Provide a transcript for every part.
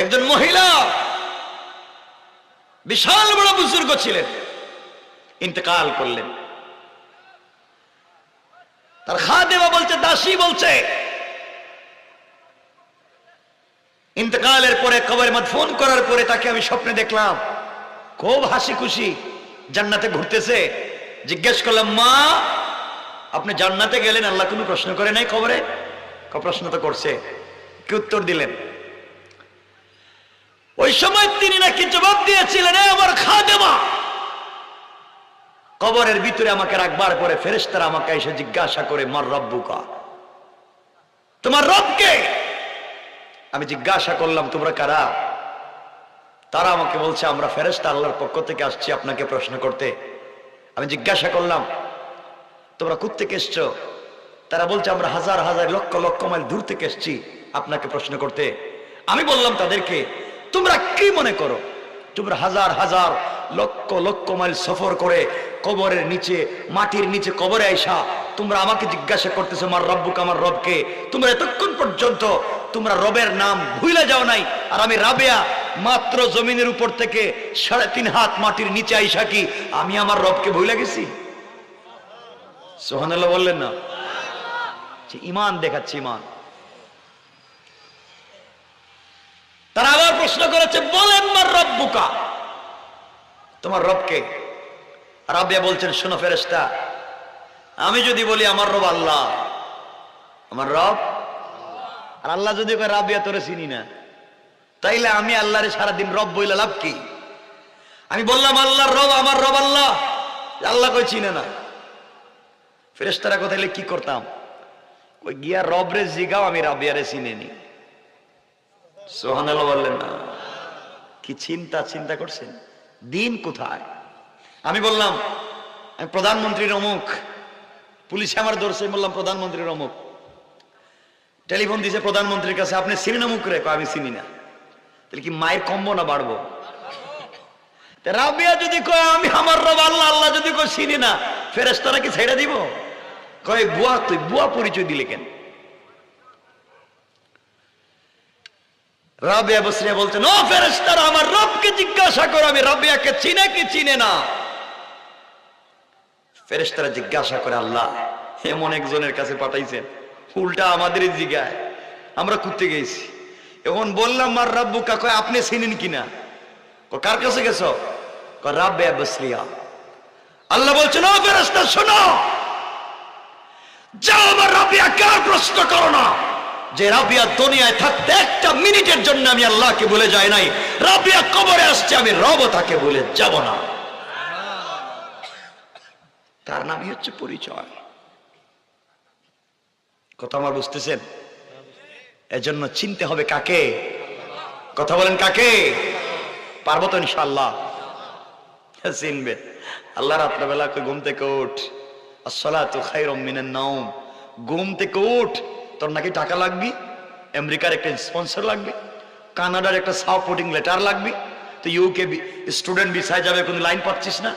একজন মহিলা বিশাল বড় বুজুর্গ ছিলেন, ইন্তেকাল করলেন। তার খাদেমা বলছে, দাসী বলছে, ইন্তেকালের পরে কবরে মাদফুন করার পরে তাকে আমি স্বপ্নে দেখলাম খুব হাসি খুশি জান্নাতে ঘুরতেছে। জিজ্ঞেস করলাম, মা আপনি জান্নাতে গেলেন, আল্লাহ কোনো প্রশ্ন করে নাই কবরে? প্রশ্ন তো করছে। কি উত্তর দিলেন? ওই সময় তিনি নাকি জবাব দিয়েছিলেন, আমার খাদেমা কবরের ভিতরে আমাকে রাখবার পরে ফেরেশতারা আমাকে এসে জিজ্ঞাসা করে, মার রব্বুকা, তোমার রব কে? আমি জিজ্ঞাসা করলাম, তোমরা কারা? তারা আমাকে বলছে, আমরা ফেরেশতা আল্লাহর পক্ষ থেকে আসছি আপনাকে প্রশ্ন করতে। আমি জিজ্ঞাসা করলাম, তোমরা কোথা থেকে এসছো? তারা বলছে, আমরা হাজার হাজার লক্ষ লক্ষ মাইল দূর থেকে এসছি আপনাকে প্রশ্ন করতে। আমি বললাম তাদেরকে, তোমরা কি মনে করো তোমরা হাজার হাজার লক্ষ লক্ষ মাইল সফর করে কবরের নিচে, মাটির নিচে কবরে আইসা তোমরা আমাকে জিজ্ঞাসা করতেছো, আমার রব্বুক, আমার রবকে? তোমরা এতক্ষণ পর্যন্ত তোমরা রবের নাম ভুলে যাও নাই, আর আমি রাবেয়া মাত্র জমিনের উপর থেকে 3.5 হাত মাটির নিচে আইসা কি আমি আমার রবকে ভুলে গেছি? সুবহানাল্লাহ বললেন না? ইমান দেখাচ্ছে, ইমান। তারা আবার প্রশ্ন করেছে, বলেন মার রব্বুকা, তোমার রবকে? রাবিয়া বলছেন, শোনো ফেরেশতা, আমি যদি বলি আমার রব আল্লাহ, আমার রব, আর আল্লাহ যদি কয় রাবিয়া তোরে চিনি না, তাইলে আমি আল্লাহরে সারাদিন রব বইলা লাভ কি? আমি বললাম আল্লাহর রব, আমার রব আল্লাহ, আল্লাহ কই চিনে না। ফেরেশতারা কোথায় কি করতাম? ওই গিয়া রব রে জিগাও, আমি রাবিয়ারে চিনে নি। সুবহানাল্লাহ বললেন না? কি চিন্তা করছেন, দিন কোথায়? আমি বললাম আমি প্রধানমন্ত্রীর অমুক, পুলিশে আমার ধরছে, বললাম প্রধানমন্ত্রীর অমুক। টেলিফোন দিছে প্রধানমন্ত্রীর কাছে, আপনি চিনি না মুখ রে? আমি চিনি না। তাহলে কি মায়ের কমবো না বাড়বো? রাবিয়া যদি কয় আমি আমার রব আল্লাহ, আল্লাহ যদি কয় চিনি না, ফেরেশতারা কি ছেড়ে দিব? কয় বুয়া, তুই বুয়া পরিচয় দিলে কেন? রাবিয়া বসরিয়া বলছেন, ও ফেরেশতারা, আমার রবকে জিজ্ঞাসা করো, আমি রাবিয়াকে চিনে কি চিনে না? ফেরেশতারা জিজ্ঞাসা করে, আল্লাহ এমন একজনের কাছে পাঠাইছেন, উল্টা আমাদেরই জিগায় আমরা কুত্তে গেছি। এখন বললাম মার রব্বুকা, কয় আপনি চিনেন কিনা? কার কাছে গেছো? রাবিয়া বসরিয়া। আল্লাহ বলছেন, ও ফেরেশতা শোনো, যাও আমার রাবিয়াকে আর প্রশ্ন করো না, যে রাবিয়া দুনিয়ায় থাকতে একটা মিনিটের জন্য আমি আল্লাহকে ভুলে যাই নাই, রাবিয়া কবরে আসছে, আমি রব তাকে ভুলে যাব না। তার নামই হচ্ছে পরিচয়। কথা আমার বুঝতেছেন? এজন্য চিনতে হবে কাকে? কথা বলেন, কাকে? পারবো তো ইনশাআল্লাহ? চিনবে। আল্লাহ রাত্রেবেলা ঘুম থেকে উঠ, আসসালাতু খায়রুম মিনান নাওম, ঘুম থেকে উঠ, তোর নাকি টাকা লাগবে, আমেরিকার একটা স্পন্সর লাগবে, কানাডার একটা সাপোর্টিং লেটার লাগবে, তো ইউকে স্টুডেন্ট ভিসায় যাবে, কোনো লাইন পাচ্ছিস না,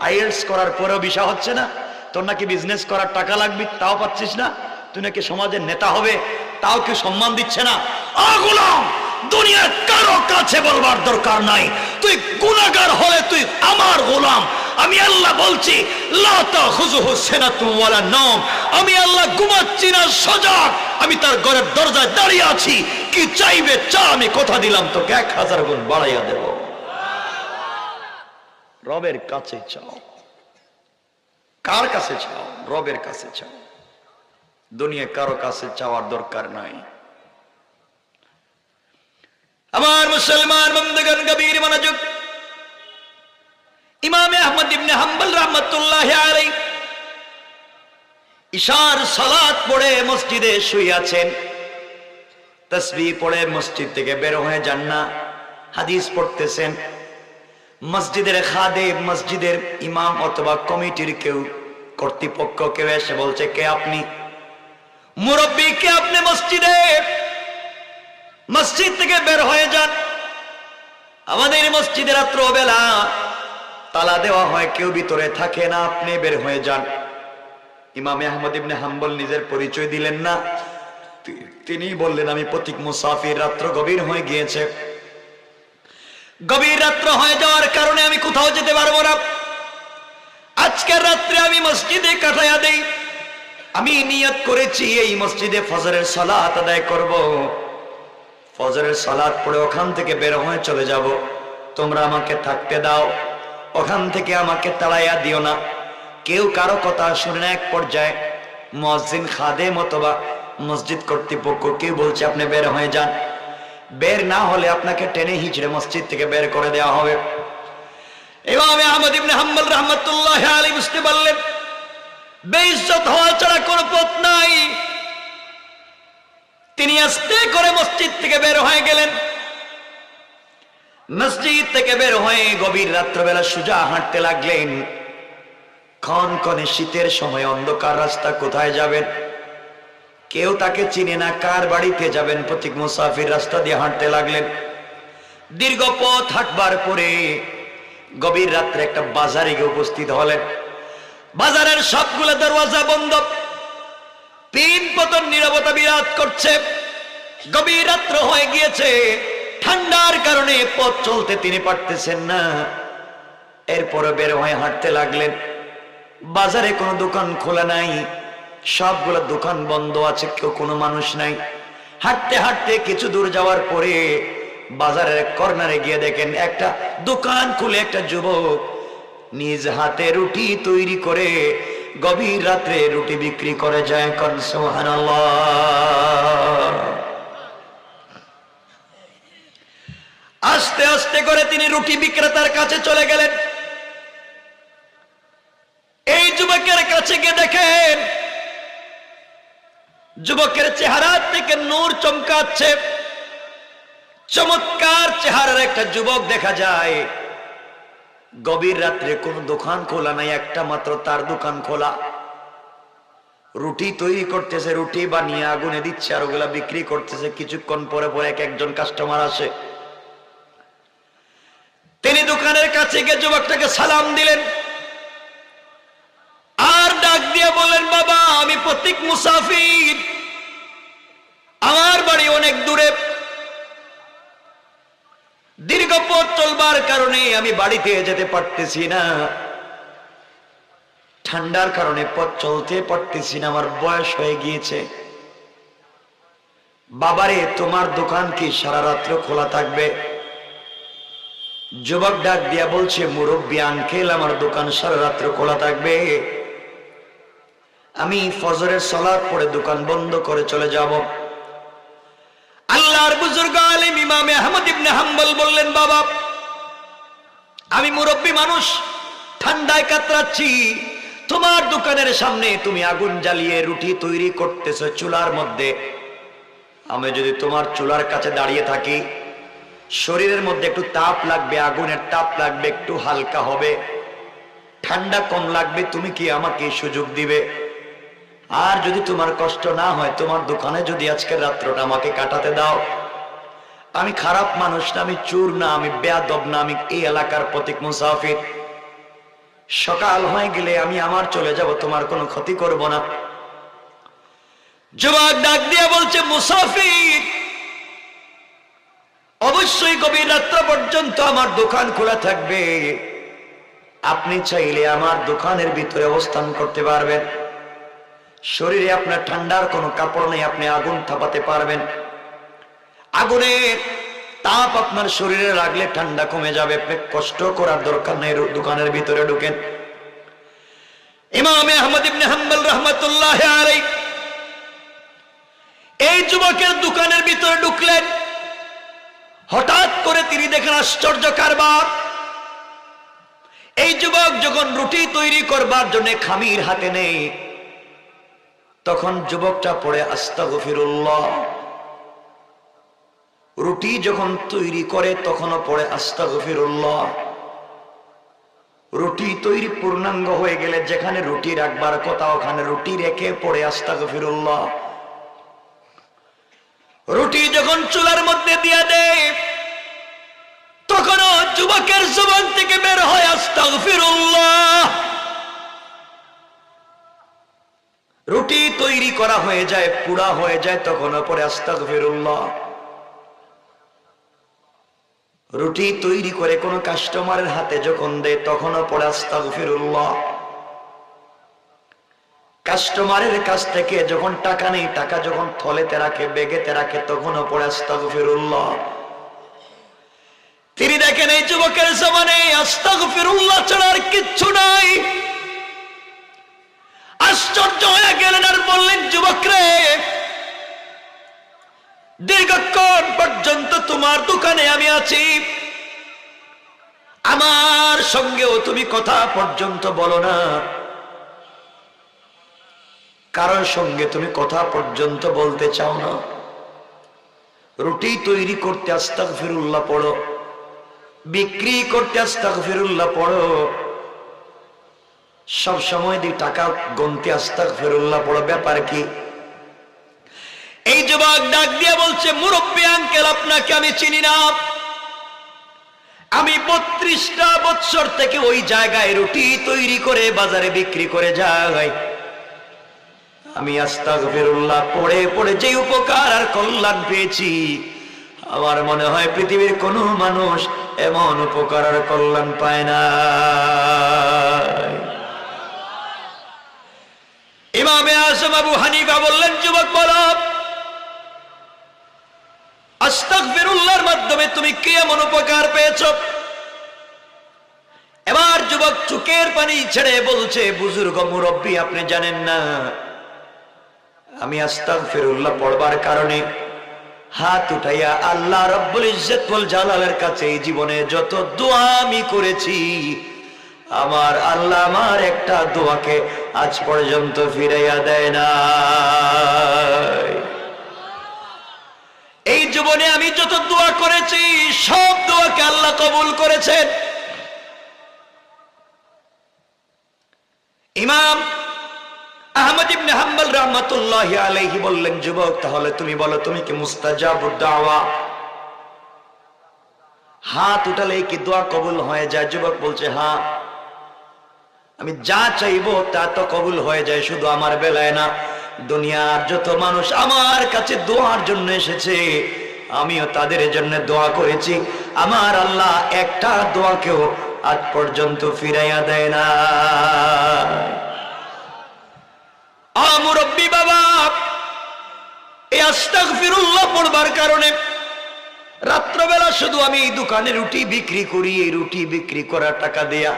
আইএলটিএস করার পরেও ভিসা হচ্ছে না, তোর নাকি বিজনেস করার টাকা লাগবে, তাও পাচ্ছিস না, তুই নাকি সমাজের নেতা হবে, তাও কেউ সম্মান দিচ্ছে না। গোলাম, দুনিয়ার কারো কাছে বলবার দরকার নাই, তুই গুনাহগার হলে তুই আমার গোলাম। আমি আল্লাহ বলছি, লা তাখুযুহু সিনাতুন ওয়ালা নাওম, আমি আল্লাহ ঘুমাচ্ছি না, সজাগ, আমি তার ঘরের দরজায় দাঁড়িয়ে আছি, কি চাইবে চা, আমি কথা দিলাম তোকে 1000 গুণ বাড়াইয়া দেব। রবের কাছে চাও। কার কাছে চাও? রবের কাছে চাও। দুনিয়া কারো কাছে চাওয়ার দরকার নাই। আমার মুসলমান বন্ধুগণ, গভীর মনোযোগ। ইমাম আহমদ ইবনে হাম্বল রাহমাতুল্লাহি আলাইহি ইশার সালাত পড়ে মসজিদে শুয়ে আছেন, তাসবিহ পড়ে মসজিদ থেকে বের হয়ে যান না, হাদিস পড়তেছেন। মসজিদের খাদেম, মসজিদের ইমাম অথবা কমিটির কেউ, কর্তৃপক্ষ কেউ এসে বলছে, কে আপনি? মুরব্বী, কে আপনি? মসজিদে, মসজিদ থেকে বের হয়ে যান। আমাদের মসজিদে রাত্র বেলা তালা দেওয়া হয়, কেউ ভিতরে থাকে না, আপনি বের হয়ে যান। ইমাম আহমদ ইবনে হাম্বল নিজের পরিচয় দিলেন না, তিনি বললেন, আমি পথিক মুসাফির, রাত্র গভীর হয়ে গিয়েছে, গভীর রাত্র হয়ে যাওয়ার কারণে আমি কোথাও যেতে পারবো না। আজকের রাত্রে আমি মসজিদে কাটাইয়া দেই। আমি নিয়ত করেছি এই মসজিদে ফজরের সালাত আদায় করব। ফজরের সালাত পড়ে ওখান থেকে বের হয়ে চলে যাব। তোমরা আমাকে থাকতে দাও, ওখান থেকে আমাকে তাড়াইয়া দিও না। কেউ কারো কথা শুনে না। এক পর্যায়ে মুয়াজ্জিন, খাদেম অথবা মসজিদ কর্তৃপক্ষ কেউ বলছে আপনি বের হয়ে যান, বের না হলে আপনাকে টেনে হিচড়ে মসজিদ থেকে বের করে দেওয়া হবে। ইমাম আহমদ ইবনে হাম্বল রাহমাতুল্লাহি আলাইহি বুঝতে পারলেন বেইজ্জত হওয়া ছাড়া কোনো পথ নাই। তিনি আস্তে করে মসজিদ থেকে বের হয়ে গেলেন। মসজিদ থেকে বের হয়ে গভীর রাত্রবেলা সোজা হাঁটতে লাগলেন। কনকনে শীতের সময় অন্ধকার রাস্তা, কোথায় যাবেন কেউ তাকে চিনে না, কার বাড়িতে যাবেন প্রতীক মুসাফির রাস্তা দিয়ে হাঁটতে লাগলেন। দীর্ঘ পথ হাঁটবার পরে গভীর রাত্রে একটা বাজারে গিয়ে উপস্থিত হলেন। বাজারের সবগুলো দরওয়াজা বন্ধ, পিন পতন নীরবতা বিরাজ করছে। গভীর রাত্র হয়ে গিয়েছে, ঠান্ডার কারণে পথ চলতে তিনি পারতেছেন না। এরপরে বের হয়ে হাঁটতে লাগলেন। বাজারে কোনো দোকান খোলা নাই, সবগুলো দোকান বন্ধ আছে, কেউ কোনো মানুষ নাই। হাঁটতে হাঁটতে কিছু দূর যাওয়ার পরে বাজারের কর্নারে গিয়ে দেখেন একটা দোকান খুলে একটা যুবক নিজ হাতে রুটি তৈরি করে গভীর রাত্রে রুটি বিক্রি করে যায়। কোন সুবহানাল্লাহ। আস্তে আস্তে করে তিনি রুটি বিক্রেতার কাছে চলে গেলেন। এই যুবকের কাছে গিয়ে দেখেন যুবকের চেহারা থেকে নূর চমকাচ্ছে। চমৎকার চেহারার একটা যুবক দেখা যায়। গভীর রাত্রে কোনো দোকান খোলা নাই, একটা মাত্র তার দোকান খোলা। রুটি তৈরি করতেছে, রুটি বানিয়ে আগুনে দিচ্ছে আর ওগুলা বিক্রি করতেছে। কিছুক্ষণ পরে পরে একজন কাস্টমার আসে। তিনি দোকানের কাছে গিয়ে যুবকটাকে সালাম দিলেন আর ডাক দিয়ে বললেন, বাবা আমি প্রতীক মুসাফির, আমার বাড়ি অনেক দূরে, দীর্ঘ পথ চলবার কারণে আমি বাড়িতে যেতে পারতেছি না, ঠান্ডার কারণে পথ চলতে পারতেছি না, আমার বয়স হয়ে গিয়েছে। বাবারে তোমার দোকান কি সারা রাত্র খোলা থাকবে? যুবক ডাক দিয়া বলছে, মুরব্বী আঙ্কেল আমার দোকান সারা রাত্র খোলা থাকবে, আমি ফজরের সালাত পড়ে দোকান বন্ধ করে চলে যাব। আল্লাহর বুজুর্গ আলেম ইমাম আহমদ ইবনে হাম্বল বললেন, বাবা আমি মুরব্বী মানুষ, ঠান্ডায় কাতরাচ্ছি, তোমার দোকানের সামনে তুমি আগুন জ্বালিয়ে রুটি তৈরি করতেছো চুলার মধ্যে, আমি যদি তোমার চুলার কাছে দাঁড়িয়ে থাকি শরীরের মধ্যে একটু তাপ লাগবে, আগুনের তাপ লাগবে, একটু হালকা হবে, ঠান্ডা কম লাগবে, তুমি কি আমাকে সুযোগ দিবে? আর যদি তোমার কষ্ট না হয় তোমার দোকানে যদি আজকের রাত্রটা আমাকে কাটাতে দাও। আমি খারাপ মানুষ না, আমি চোর না, আমি বেয়াদব না, আমি এই এলাকার প্রতীক মুসাফির, সকাল হয়ে গেলে আমি আমার চলে যাব, তোমার কোনো ক্ষতি করব না। যুবক ডাক দিয়ে বলছে, মুসাফির অবশ্যই গভীর রাত্র পর্যন্ত আমার দোকান খোলা থাকবে, আপনি চাইলে আমার দোকানের ভিতরে অবস্থান করতে পারবেন, শরীরে আপনার ঠান্ডার কোনো কাপড় নেই, আপনি আগুন থাপাতে পারবেন, আগুনের তাপ আপনার শরীরে লাগলে ঠান্ডা কমে যাবে, আপনি কষ্ট করার দরকার নেই, দোকানের ভিতরে ঢুকেন। ইমাম আহমদ ইবনে হাম্বল রাহমাতুল্লাহি আলাইহি এই যুবকের দোকানের ভিতরে ঢুকলেন। হঠাৎ করে তিনি দেখেন আশ্চর্য কারবার। এই যুবক যখন রুটি তৈরি করবার জন্য খামির হাতে নেই, তখন যুবকটা পড়ে আস্তাগফিরুল্লাহ। রুটি যখন তৈরি করে তখনও পড়ে আস্তাগফিরুল্লাহ। রুটি তৈরি পূর্ণাঙ্গ হয়ে গেলে যেখানে রুটি রাখবার কথা ওখানে রুটি রেখে পড়ে আস্তাগফিরুল্লাহ। রুটি যখন চুলার মধ্যে দিয়ে দেয় তখনও যুবকের জবান থেকে বের হয় আস্তাগফিরুল্লাহ। রুটি তৈরি করা হয়ে যায়, পুরা হয়ে যায়, তখনও পরে আস্তাগফিরুল্লাহ। রুটি তৈরি করে কোন কাস্টমারের হাতে যখন দেয় তখনও পড়ে আস্তাগফিরুল্লাহ। কাস্টমারের কাছ থেকে যখন টাকা নেই, টাকা যখন থলেতে রাখে, ব্যাগেতে রাখে, তখনও পড়ে আস্তাগফিরুল্লাহ। তিনি দেখেন এই যুবকের জমানে আস্তাগফিরুল্লাহ ছাড়া আর কিচ্ছু নাই। আশ্চর্য হয়ে গেলেন আর বললেন, যুবক রে, দীর্ঘক্ষণ পর্যন্ত তোমার দোকানে আমি আছি, আমার সঙ্গেও তুমি কথা পর্যন্ত বলো না, কারোর সঙ্গে তুমি কথা পর্যন্ত বলতে চাও না। রুটি তৈরি করতে আস্তাগফিরুল্লাহ পড়ো, বিক্রি করতে আস্তাগফিরুল্লাহ পড়ো, সব সময় দিয়ে টাকা গুনতে আস্তাগফিরুল্লাহ পড়ো, ব্যাপার কি? এই যুবক ডাক দিয়ে বলছে, মুরব্বী আঙ্কেল, আপনাকে আমি চিনি না, আমি 32টা বছর থেকে ওই জায়গায় রুটি তৈরি করে বাজারে বিক্রি করে যাই। আমি আস্তাগফিরুল্লাহ পড়ে পড়ে যে উপকার আর কল্যাণ পেয়েছি, আমার মনে হয় পৃথিবীর কোনো মানুষ এমন উপকার আর কল্যাণ পায় না। ইমামে আযম আবু হানিফা বললেন, যুবক বলো, আস্তাগফিরুল্লাহর মাধ্যমে তুমি কি এমন উপকার পেয়েছো? এবার যুবক চোখের পানি ছেড়ে বলছে, বুজুর্গ মুরব্বী, আপনি জানেন না, আমি আস্তাগফিরুল্লাহ পড়বার কারণে হাত উঠাইয়া আল্লাহ রাব্বুল ইজ্জত ওয়াল জালালের কাছে এই জীবনে যত দোয়া আমি করেছি, আমার আল্লাহ আমার একটা দোয়াকে আজ পর্যন্ত ফিরাইয়া দেয় না। এই জীবনে আমি যত দোয়া করেছি সব দোয়াকে আল্লাহ কবুল করেছেন। ইমাম আহমদ ইবনে হাম্বল রাহমাতুল্লাহি আলাইহি বললেন, যুবক, তাহলে তুমি বলো, তুমি কি মুস্তাজাবুদ দাওয়া? হাত উঠালে কি দোয়া কবুল হয়ে যায়? যুবক বলছে, হ্যাঁ, আমি যা চাইবো তা তো কবুল হয়ে যায়, শুধু আমার বেলায় না, দুনিয়ার যত মানুষ আমার কাছে দোয়ার জন্য এসেছে, আমিও তাদের জন্য দোয়া করেছি, আমার আল্লাহ একটা দোয়াকেও আজ পর্যন্ত ফিরাইয়া দেয় না। মুরব্বী বাবা, এই আস্তাগফিরুল্লাহ পড়বার কারণে রাত্রবেলা শুধু আমি দোকানে রুটি বিক্রি করি, এই রুটি বিক্রি করার টাকা দেয়া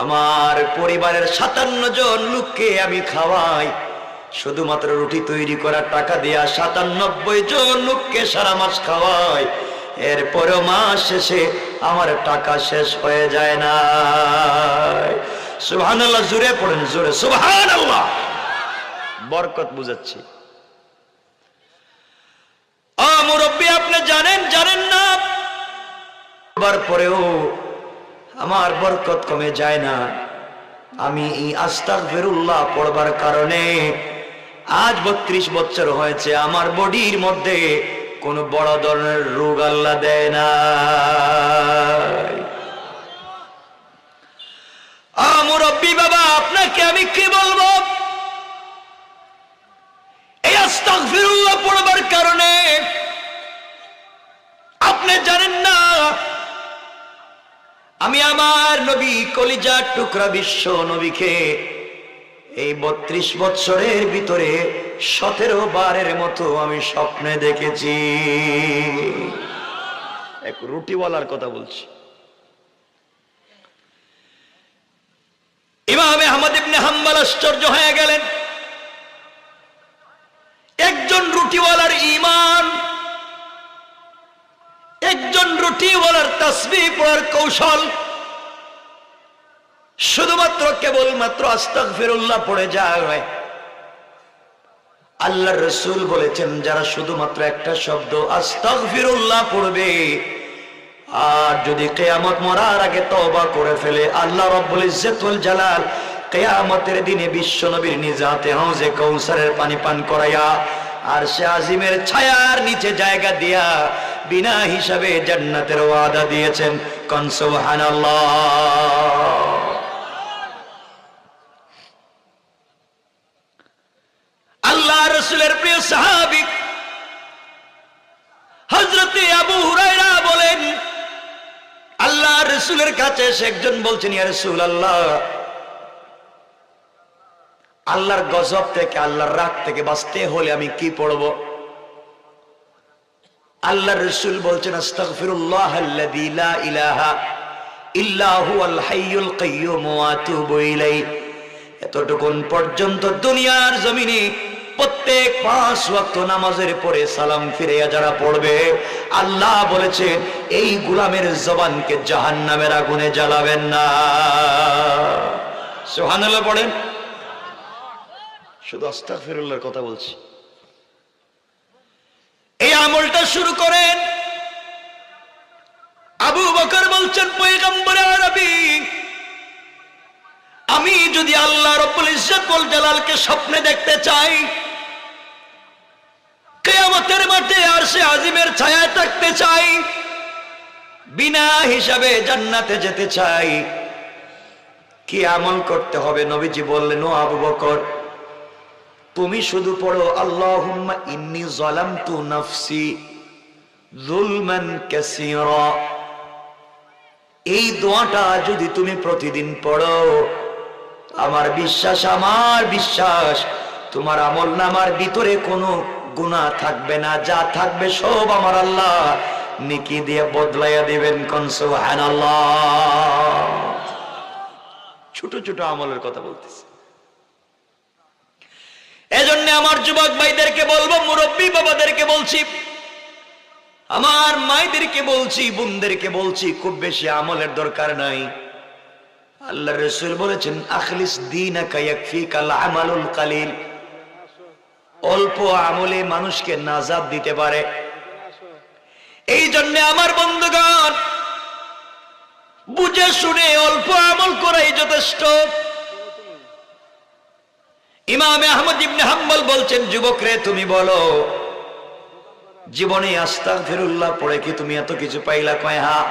আমার পরিবারের 57 জন লোককে আমি খাওয়াই, শুধুমাত্র রুটি তৈরি করার টাকা দেয়া 97 জন লোককে সারা মাস খাওয়াই, এরপরেও মাস শেষে আমার টাকা শেষ হয়ে যায় না। সুবহানাল্লাহ, জোরে পড়েন, জোরে সুবহানাল্লাহ। বরকত বুঝাচ্ছি। মুরব্বী, আপনি জানেন না, পরেও আমার বরকত কমে যায় না। আমি এই আস্তাগফিরুল্লাহ পড়বার কারণে আজ 32 বছর হয়েছে, আমার বডির মধ্যে কোন বড় ধরনের রোগ আল্লাহ দেয় না। মুরব্বী বাবা, আপনাকে আমি কি বলবো, এই আস্তাগফিরুল্লাহ পড়বার কারণে আপনি জানেন না, আমি আমার নবী কলিজার টুকরা বিশ্ব নবীকে এই 32 বছরের ভিতরে 17 বারের মতো আমি স্বপ্নে দেখেছি। এক রুটিওয়ালার কথা বলছি। ইমাম আহমদ ইবনে হাম্বল আশ্চর্য হয়ে গেলেন, একজন রুটিওয়ালার ঈমান, একজন রুটিওয়ালার তাসবিহ পড়ার কৌশল শুধুমাত্র কেবলমাত্র আস্তাগফিরুল্লাহ পড়ে যায়। আল্লাহর রাসূল বলেছেন, যারা শুধুমাত্র একটা শব্দ আস্তাগফিরুল্লাহ পড়বে আর যদি কিয়ামত মরার আগে তওবা করে ফেলে, আল্লাহ রাব্বুল ইজ্জত ওয়াল জালাল কিয়ামতের দিনে বিশ্ব নবীর নিজ হাতে হাউজে কাউসারের পানি পান করায়া আরশে আজিমের ছায়ার নিচে জায়গা দিয়া বিনা হিসাবে জান্নাতের ওয়াদা দিয়েছেন। কোন সুবহানাল্লাহ। আল্লাহ রাসূলের প্রিয় সাহাবী হযরত আবু হুরায়রা বলেন, রাসূলের কাছে এসে একজন বলছেন, ইয়া রাসূলুল্লাহ, আল্লাহর গজব থেকে, আল্লাহর রাগ থেকে বাঁচতে হলে আমি কি পড়ব? আল্লাহর রাসূল বলছেন, আস্তাগফিরুল্লাহাল্লাযী লা ইলাহা ইল্লা হুয়াল হাইয়ুল কাইয়্যুম ওয়া আতুবু ইলাইহি। এতটুকুন পর্যন্ত দুনিয়ার জমিনে প্রত্যেক 5 ওয়াক্ত নামাজের পরে সালাম ফিরিয়ে যারা পড়বে, আল্লাহ বলেছে এই গোলামের জবানকে জাহান্নামের আগুনে জ্বালাবেন না। সুবহানাল্লাহ পড়েন। শুধু আস্তাগফিরুল্লাহর কথা বলছি। এই আমলটা শুরু করেন। আবু বকর বলছেন, পয়গম্বরে আরবি, আমি যদি আল্লাহ রাব্বুল ইজ্জত ওয়াল জালালকে স্বপ্নে দেখতে চাই, কিয়ামতের মাঠে আরশে আজিমের ছায়ায় থাকতে চাই, বিনা হিসাবে জান্নাতে যেতে চাই, কি আমল করতে হবে? নবীজি বললেন, ও আবু বকর, তুমি শুধু পড়ো, আল্লাহুম্মা ইন্নী যালামতু নাফসি যুলমান কাসীরা। এই দোয়াটা যদি তুমি প্রতিদিন পড়ো, আমার বিশ্বাস তোমার আমলনামার ভিতরে কোনো গুনাহ থাকবে না, যা থাকবে সব আমার আল্লাহ নেকি দিয়ে বদলাইয়া দিবেন। কোন সুবহানাল্লাহ। ছোট ছোট আমলের কথা বলতেছি। এজন্য আমার যুবক ভাইদেরকে বলবো, মুরব্বী বাবাদেরকে বলছি, আমার মায়েদেরকে বলছি, বোনদেরকে বলছি, খুব বেশি আমলের দরকার নাই। আল্লাহর রাসূল বলেছেন, আখলিস দীনাকা ইয়াকফিকাল আমালুল কালিল। অল্প আমলে মানুষকে নাজাত দিতে পারে। এই জন্য আমার বন্ধুগণ, বুঝে শুনে অল্প আমল করাই যথেষ্ট। ইমাম আহমদ ইবনে হাম্বল বলছেন, যুবকরে তুমি বলো, জীবনে আস্তাগফিরুল্লাহ পড়ে কি তুমি এত কিছু পাইলা? কয় হ্যাঁ।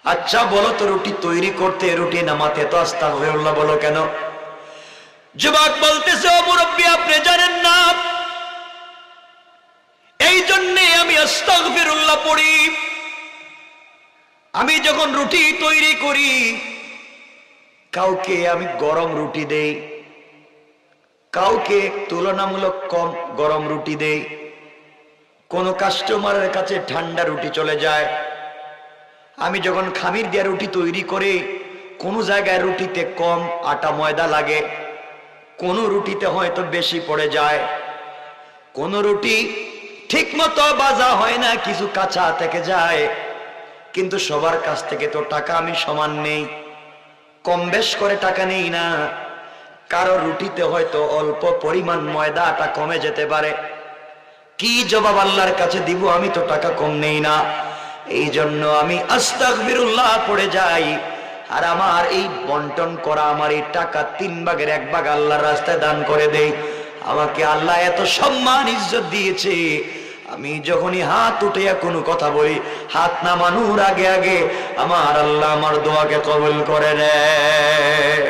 আচ্ছা বলো তো, রুটি তৈরি করতে, রুটি নামাতে এত আস্তাগফিরুল্লাহ বলো কেন? যুবক বলতেছে, ও মুরব্বী, আপনি জানেন না, এই জন্যে আমি আস্তাগফিরুল্লাহ পড়ি। আমি যখন রুটি তৈরি করি, কাউকে আমি গরম রুটি দেই, কাউকে তুলনামূলক কম গরম রুটি দেই। কোন কাস্টমারের কাছে ঠান্ডা রুটি চলে যায়। আমি যখন খামির দিয়ে রুটি তৈরি করে, কোন জায়গায় রুটিতে কম আটা ময়দা লাগে, কোন রুটিতে হয়তো বেশি পড়ে যায়, কোন রুটি ঠিক মতো ভাজা হয় না, কিছু কাঁচা থেকে যায়। কিন্তু সবার কাছ থেকে তো টাকা আমি সমান নেই, কম বেশ করে টাকা নেই না। কারো রুটিতে হয়তো অল্প পরিমাণ ময়দা আটা কমে যেতে পারে। কি জবাব আল্লাহর কাছে দিব? আমি তো টাকা কম নেই না। এই জন্য আমি আস্তাগফিরুল্লাহ পড়ে যাই। আর আমার এই বন্টন করা, আমার এই টাকা 3 ভাগের 1 ভাগ আল্লাহর রাস্তায় দান করে দেই। আমাকে আল্লাহ এত সম্মান ইজ্জত দিয়েছে, আমি যখনই হাত উঠিয়া কোনো কথা বলি, হাত নামানোর আগে আগে আমার আল্লাহ আমার দোয়াকে কবুল করে নেয়।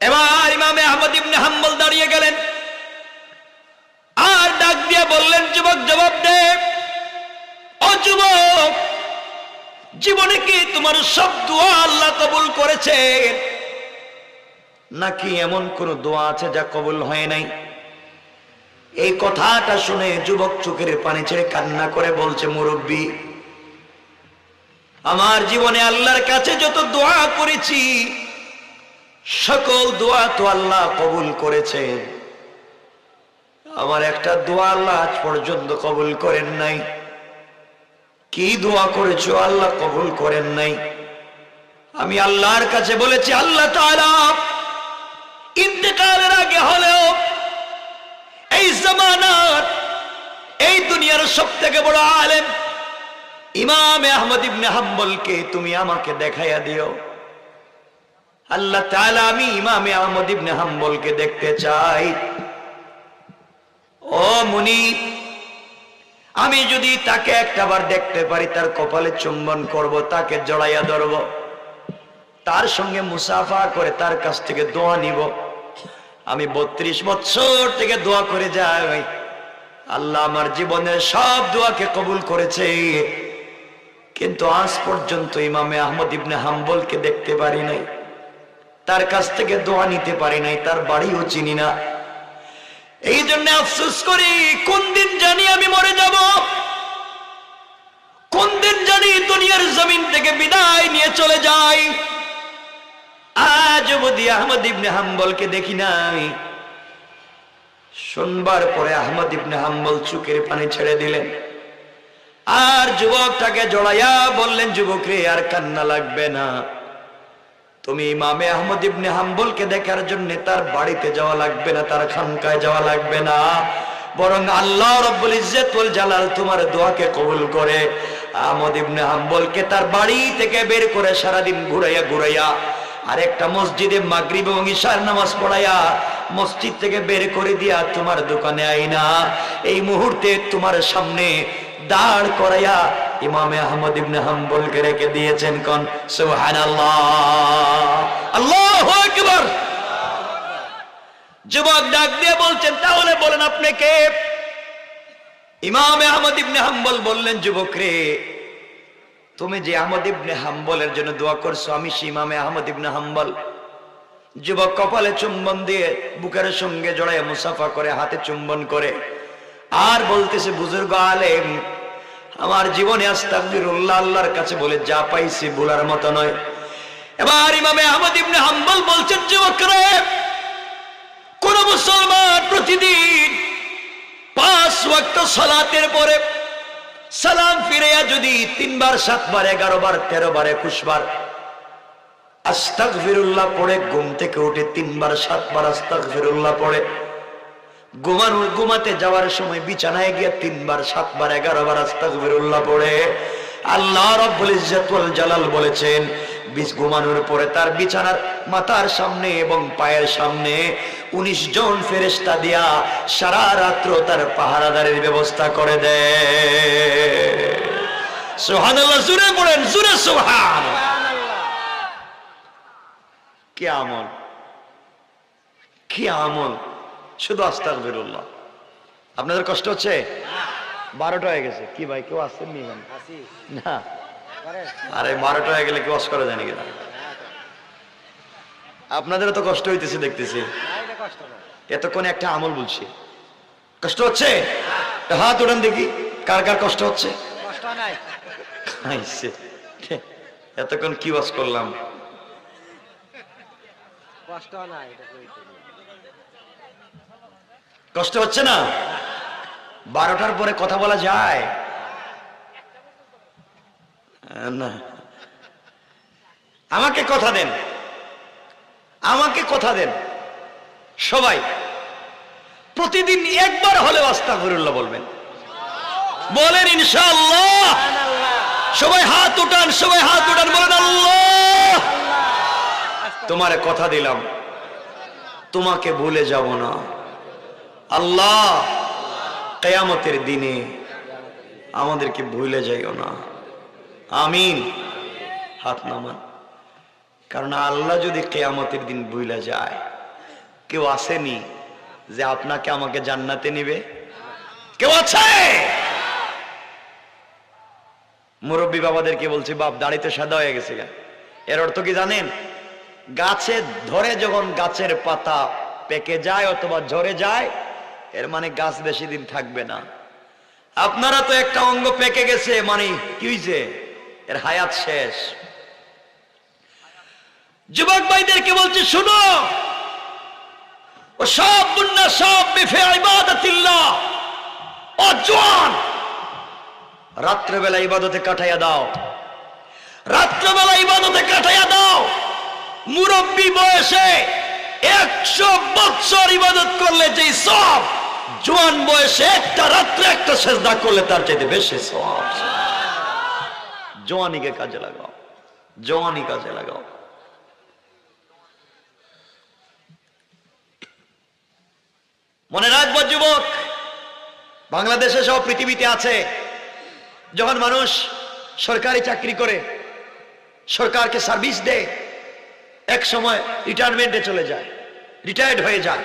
এবার ইমাম আহমদ ইবনে হাম্বল দাঁড়িয়ে গেলেন আর ডাক দিয়ে বললেন, যুবক জবাব দে। ও যুবক, জীবনে কি তোমার সব দোয়া আল্লাহ কবুল করেছে, নাকি এমন কোন দোয়া আছে যা কবুল হয় নাই? এই কথাটা শুনে যুবক চোখের পানি ছেড়ে কান্না করে বলছে, মুরব্বী, আমার জীবনে আল্লাহর কাছে যত দোয়া করেছি, সকল দোয়া তো আল্লাহ কবুল করেছেন। আমার একটা দোয়া আল্লাহ আজ পর্যন্ত কবুল করেন নাই। কি দোয়া করেছো আল্লাহ কবুল করেন নাই? আমি আল্লাহর কাছে বলেছি, আল্লাহ তাআলা ইন্তেকালের আগে হলেও এই জামানার, এই দুনিয়ার সবথেকে বড় আলেম ইমাম আহমদ ইবনে হাম্বলকে তুমি আমাকে দেখাইয়া দিও। আল্লাহ তাআলা, আমি ইমাম আহমদ ইবনে হাম্বলকে দেখতে চাই। ও মুনিব, আমি যদি তাকে একটাবার দেখতে পারি, তার কপালে চুম্বন করব, তাকে জড়াইয়া ধরব, তার সঙ্গে মুসাফা করে তার কাছ থেকে দোয়া নিব। আমি 32 বছর থেকে দোয়া করে যাই, আল্লাহ আমার জীবনের সব দোয়াকে কবুল করেছে। কিন্তু আজ পর্যন্ত ইমামে আহমদ ইবনে হাম্বলকে দেখতে পারি নাই, তার কাছ থেকে দোয়া নিতে পারি নাই, তার বাড়িও চিনি না। এই জন্য আফসোস করি, কোন দিন জানি আমি মরে যাব, কোন দিন জানি দুনিয়ার জমিন থেকে বিদায় নিয়ে চলে যাই। আজ অবধি আহমদ ইবনে হাম্বলকে দেখি নাই। শুনবার পরে আহমদ ইবনে হাম্বল চোখের পানি ছেড়ে দিলেন, আর যুবকটাকে জড়াইয়া বললেন, যুবক রে, আর কান্না লাগবে না। তুমি ইমামে আহমদ ইবনে হাম্বলকে দেখার জন্য তার বাড়িতে যাওয়া লাগবে না, তার খানকায় যাওয়া লাগবে না, বরং আল্লাহ রাব্বুল ইজ্জত ওয়াল জালাল তোমার দোয়াকে কবুল করে আহমদ ইবনে হাম্বলকে তার বাড়ি থেকে বের করে সারাদিন ঘুরাইয়া ঘুরাইয়া আর একটা মসজিদে মাগরিব এবং ইশার নামাজ পড়াইয়া মসজিদ থেকে বের করে দিয়া তোমার দোকানে আইনা এই মুহূর্তে তোমার সামনে দাঁড় করাইয়া ইমামে আহমদ ইবনে হাম্বলকে রেখে দিয়েছেন। কোন সুবহানাল্লাহ, আল্লাহু আকবার। যুবক ডাক দিয়ে বলছেন, তাহলে বলেন আপনি কে? ইমামে আহমদ ইবনে হাম্বল বললেন, যুবক রে, তুমি যে আহমদ ইবনে হাম্বলের জন্য দোয়া করছো, আমি সেই ইমামে আহমদ ইবনে হাম্বল। যুবক কপালে চুম্বন দিয়ে বুকের সঙ্গে জড়ায় মুসাফা করে, হাতে চুম্বন করে আর বলতেছে, বুজুর্গ আলেম, আমার জীবনে আস্তাগফিরুল্লাহ, আল্লাহর কাছে বলে যা পাইছি ভুলার মতো নয়। এবার ইমামে আহমদ ইবনে হাম্বল বলছেন, যুবক রে, কোন মুসলমান প্রতিদিন 5 ওয়াক্ত সালাতের পরে সালাম ফিরাইয়া যদি 3 বার 7 বার 11 বার 13 বার 21 বার আস্তাগফিরুল্লাহ পড়ে, ঘুম থেকে উঠে 3 বার 7 বার আস্তাগফিরুল্লাহ পড়ে, ঘুমাতে যাওয়ার সময় বিছানায় গিয়ে 3 বার 7 বার 11 বার আস্তাগফিরুল্লাহ পড়ে, আল্লাহ রাব্বুল ইজ্জত ওয়াল জালাল বলেছেন, ঘুমানোর পরে তার বিছানার মাথার সামনে এবং পায়ের সামনে 19 জন ফেরেশতা দিয়া সারা রাত্র তার পাহারাদারের ব্যবস্থা করে দেয়। সুবহানাল্লাহ, জোরে পড়েন, জোরে সুবহানাল্লাহ। কি আমল, কি আমল, শুধু আস্তাগফিরুল্লাহ। আপনাদের কষ্ট হচ্ছে? 12টা হয়ে গেছে। কি ভাই, কেউ আসছেন নি? না, আরে 12টা হয়ে গেলে কি ওয়াজ করা যায় নাকি? আপনাদেরও তো কষ্ট হইতেছে দেখতেছি। এতক্ষণে একটা আমল বলছি, কষ্ট হচ্ছে? হাত উঠান দেখি, কার কার কষ্ট হচ্ছে? এতক্ষণ কি ওয়াজ করলাম? কষ্ট হচ্ছে না? 12টার পরে কথা বলা যায় না? আমাকে কথা দেন, আমাকে কথা দেন। সবাই প্রতিদিন একবার হলেও আস্তাগফিরুল্লাহ বলবেন, বলেন ইনশাআল্লাহ। সবাই হাত উঠান, সবাই হাত উঠান, বলেন আল্লাহ, তোমারে কথা দিলাম, তোমাকে ভুলে যাব না। আল্লাহ, কিয়ামতের দিনে আমাদেরকে ভুলে যাইও না। আমিন। হাত নামান। কারণ আল্লাহ যদি কিয়ামতের দিন ভুলে যায়, কেউ আসেনি যে আপনাকে আমাকে জান্নাতে নিবে? কেউ আছে? মুরব্বী বাবাদেরকে বলছি, বাপ দাড়িতে সাদা হয়ে গেছে, এর অর্থ কি জানেন? গাছে ধরে যখন গাছের পাতা পেকে যায় অথবা ঝরে যায়, এর মানে গাছ বেশি দিন থাকবে না। আপনারা তো একটা অঙ্গ পেকে গেছে, মানে কি হয়েছে? এর হায়াত শেষ। যুবক ভাইদেরকে বলছি, শুনো, ও সব বুন্না সব বিফে ইবাদাতিল্লাহ, ও জওয়ান, রাত্রেবেলা ইবাদতে কাটাইয়া দাও, রাত্রেবেলা ইবাদতে কাটাইয়া দাও। মুরব্বী বয়সে 100 বছর ইবাদত করলে যে সব, জওয়ান বয়সে একটা রাত্রে একটা সেজদা করলে তার চাইতে বেশি সওয়াব। জওয়ানিকে কাজে লাগাও, জওয়ানি কাজে লাগাও। মনে রাখবো যুবক, বাংলাদেশে সব পৃথিবীতে আছে, যখন মানুষ সরকারি চাকরি করে, সরকারকে সার্ভিস দেয়, এক সময় রিটায়ারমেন্টে চলে যায়, রিটায়ার্ড হয়ে যায়,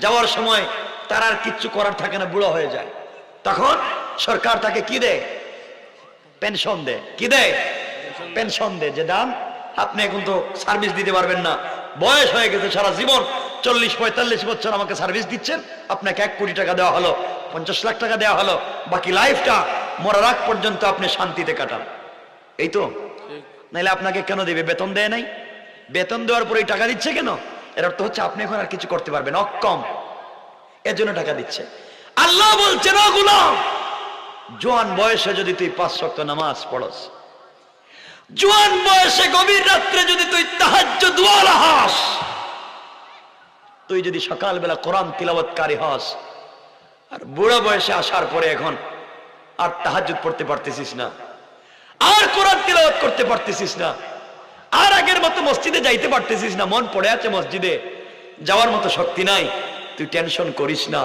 যাওয়ার সময় তার আর কিচ্ছু করার থাকে না, বুড়ো হয়ে যায়, তখন সরকার তাকে কি দেয়? পেনশন দেয়। কি দেয়? পেনশন দেয়। যে দাম আপনি এখন তো সার্ভিস দিতে পারবেন না, বয়স হয়ে গেছে, সারা জীবন 40-45 বছর আমাকে সার্ভিস দিচ্ছেন, আপনাকে 1 কোটি টাকা দেওয়া হলো, 50 লাখ টাকা দেওয়া হলো, বাকি লাইফটা মরার আগ পর্যন্ত আপনি শান্তিতে কাটান। এই তো? নাইলে আপনাকে কেন দেবে? বেতন দেয় নাই? বেতন দেওয়ার পরে টাকা দিচ্ছে কেন? এর অর্থ হচ্ছে আপনি এখন আর কিছু করতে পারবেন, অক্ষম, এর জন্য টাকা দিচ্ছে। আল্লাহ বলছেন, ও গোলাম, জোয়ান বয়সে যদি তুই 5 ওয়াক্ত নামাজ পড়স, জোয়ান বয়সে গভীর রাত্রে যদি তুই তাহাজ্জুদ ওয়ালা হস, তুই যদি সকালবেলা কোরআন তিলাওয়াতকারী হস, আর বুড়া বয়সে আসার পরে এখন আর তাহাজ্জুদ পড়তে পারতেছিস না, আর কোরআন তিলাওয়াত করতে পারতেছিস না, আর আগের মতো মসজিদে যাইতে পারতেছিস না, মন পড়ে আছে মসজিদে যাওয়ার মতো শক্তি নাই, তুই টেনশন করিস না।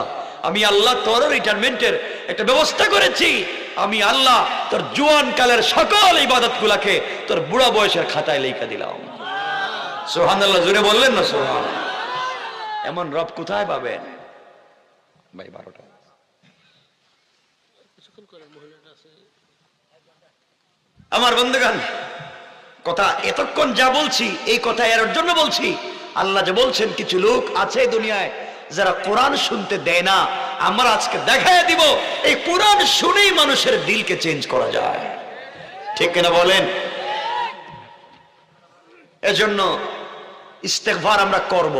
আমি আল্লাহ তোর রিটায়ারমেন্টের একটা ব্যবস্থা করেছি। আমি আল্লাহ তোর জোয়ান কালের সকল ইবাদত গুলাকে তোর বুড়া বয়সের খাতায় লেখা দিলাম। সুবহানাল্লাহ, জোরে বললেন না সুবহান? এমন রব কোথায় পাবেন ভাই? 12টা আমার বন্ধুগণ, কথা এতক্ষণ যা বলছি, এই কথা এর জন্য বলছি, আল্লাহ যে বলছেন কিছু লোক আছে দুনিয়ায় যারা কোরআন শুনতে দেয় না, আমরা আজকে দেখায় দিব এই কোরআন শুনেই মানুষের দিলকে চেঞ্জ করা যায়। ঠিক কিনা বলেন? এজন্য ইস্তেগফার আমরা করব।